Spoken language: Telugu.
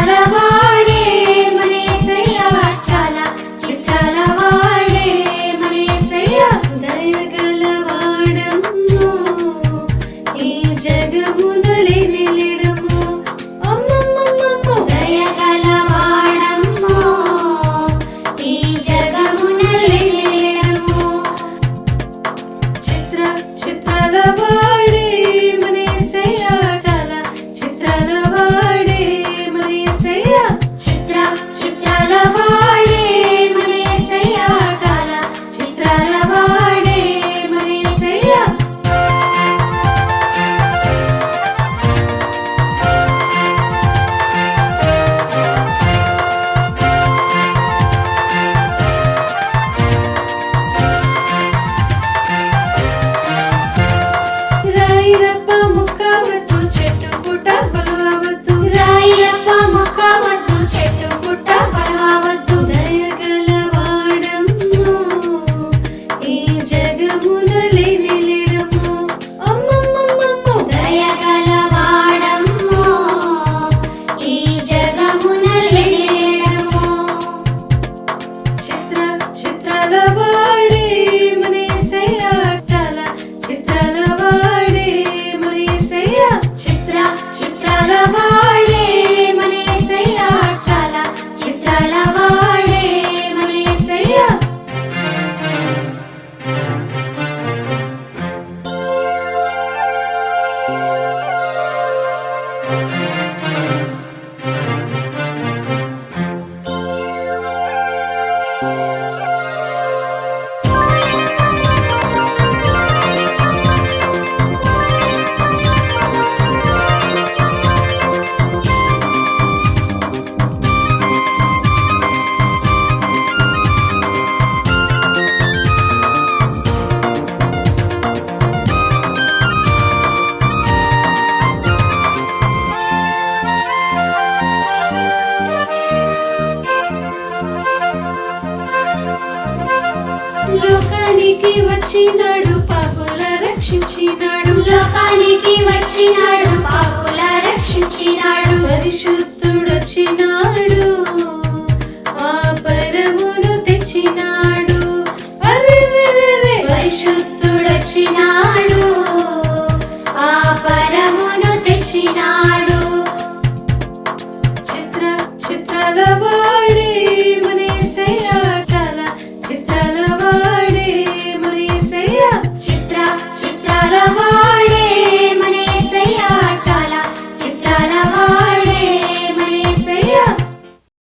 చిత్రాల వాడే మన యేసయ్య చాలా చిత్రాల వాడే మన యేసయ్య దయగల వాడమ్మో ఈ జగమున లేని లేడమ్మో అమ్మమ్మమ్మమ్మో దయగల వాడమ్మో ఈ జగమున లేని లేడమ్మో చిత్రాల వాడే మన యేసయ్య చాలా చిత్రాల వాడే మన యేసయ్య చిత్రాల వాడే మన యేసయ్య చాలా చిత్రాల వాడే మన యేసయ్య రాయిరప్ప ముక్కవద్దు చెట్టు పుట్ట కొలవవద్దు రాయిరప్ప ముక్కవద్దు చెట్టు పుట్ట కొలవవద్దు దయగల వాడమ్మో ఈ జగమున లేని లేడమ్మో అమ్మమ్మమ్మమ్మో దయగల వాడమ్మో ఈ జగమున లేని లేడమ్మో చిత్రాల వాడే మన యేసయ్య చాలా చిత్రాల వాడే మన యేసయ్య చిత్రాల వాడే మన యేసయ్య చాలా చిత్రాల వాడే మన యేసయ్య లోకానికి వచ్చినాడు పాపుల రక్షించినాడు లోకానికి వచ్చినాడు పాపుల